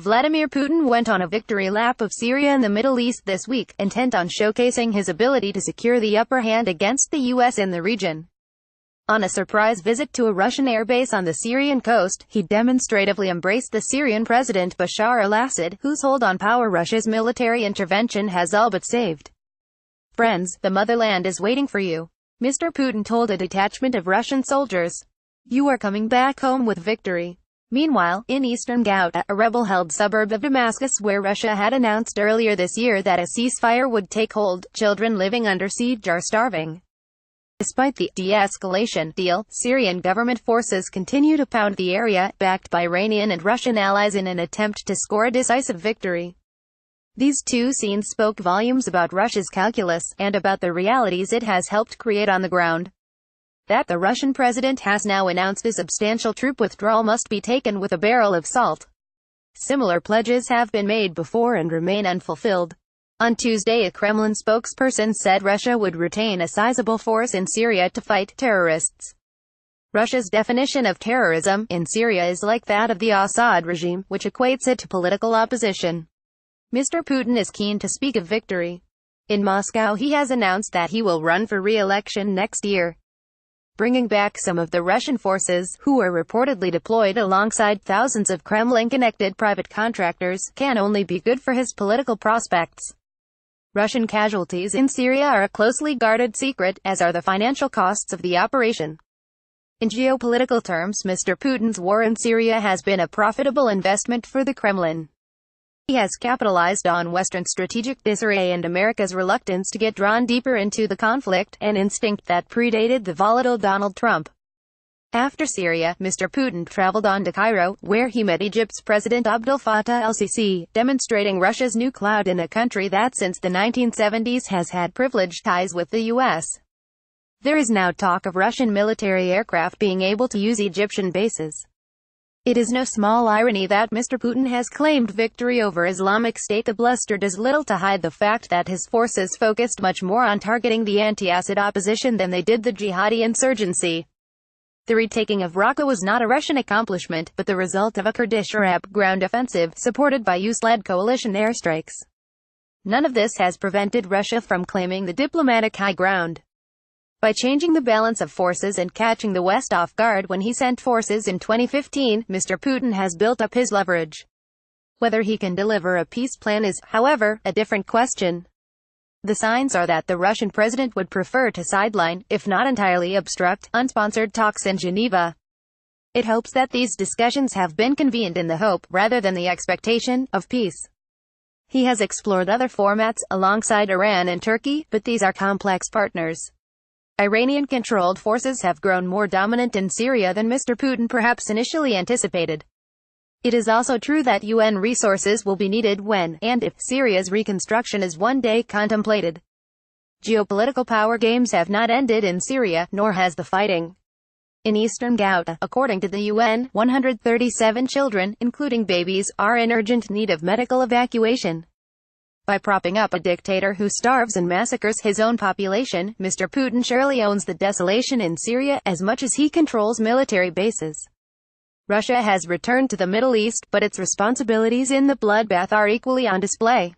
Vladimir Putin went on a victory lap of Syria and the Middle East this week, intent on showcasing his ability to secure the upper hand against the U.S. in the region. On a surprise visit to a Russian airbase on the Syrian coast, he demonstratively embraced the Syrian president Bashar al-Assad, whose hold on power Russia's military intervention has all but saved. "Friends, the motherland is waiting for you," Mr. Putin told a detachment of Russian soldiers. "You are coming back home with victory." Meanwhile, in eastern Ghouta, a rebel-held suburb of Damascus where Russia had announced earlier this year that a ceasefire would take hold, children living under siege are starving. Despite the de-escalation deal, Syrian government forces continue to pound the area, backed by Iranian and Russian allies in an attempt to score a decisive victory. These two scenes spoke volumes about Russia's calculus, and about the realities it has helped create on the ground. That the Russian president has now announced a substantial troop withdrawal must be taken with a barrel of salt. Similar pledges have been made before and remain unfulfilled. On Tuesday, a Kremlin spokesperson said Russia would retain a sizable force in Syria to fight terrorists. Russia's definition of terrorism in Syria is like that of the Assad regime, which equates it to political opposition. Mr. Putin is keen to speak of victory. In Moscow, he has announced that he will run for re-election next year. Bringing back some of the Russian forces, who are reportedly deployed alongside thousands of Kremlin-connected private contractors, can only be good for his political prospects. Russian casualties in Syria are a closely guarded secret, as are the financial costs of the operation. In geopolitical terms, Mr. Putin's war in Syria has been a profitable investment for the Kremlin. He has capitalized on Western strategic disarray and America's reluctance to get drawn deeper into the conflict, an instinct that predated the volatile Donald Trump. After Syria, Mr. Putin traveled on to Cairo, where he met Egypt's President Abdel Fattah al-Sisi, demonstrating Russia's new clout in a country that since the 1970s has had privileged ties with the U.S. There is now talk of Russian military aircraft being able to use Egyptian bases. It is no small irony that Mr. Putin has claimed victory over Islamic State. The bluster does little to hide the fact that his forces focused much more on targeting the anti-Assad opposition than they did the jihadi insurgency. The retaking of Raqqa was not a Russian accomplishment, but the result of a Kurdish Arab ground offensive, supported by US-led coalition airstrikes. None of this has prevented Russia from claiming the diplomatic high ground. By changing the balance of forces and catching the West off guard when he sent forces in 2015, Mr. Putin has built up his leverage. Whether he can deliver a peace plan is, however, a different question. The signs are that the Russian president would prefer to sideline, if not entirely obstruct, unsponsored talks in Geneva. It hopes that these discussions have been convened in the hope, rather than the expectation, of peace. He has explored other formats, alongside Iran and Turkey, but these are complex partners. Iranian-controlled forces have grown more dominant in Syria than Mr. Putin perhaps initially anticipated. It is also true that UN resources will be needed when, and if, Syria's reconstruction is one day contemplated. Geopolitical power games have not ended in Syria, nor has the fighting. In eastern Ghouta, according to the UN, 137 children, including babies, are in urgent need of medical evacuation. By propping up a dictator who starves and massacres his own population, Mr. Putin surely owns the desolation in Syria, as much as he controls military bases. Russia has returned to the Middle East, but its responsibilities in the bloodbath are equally on display.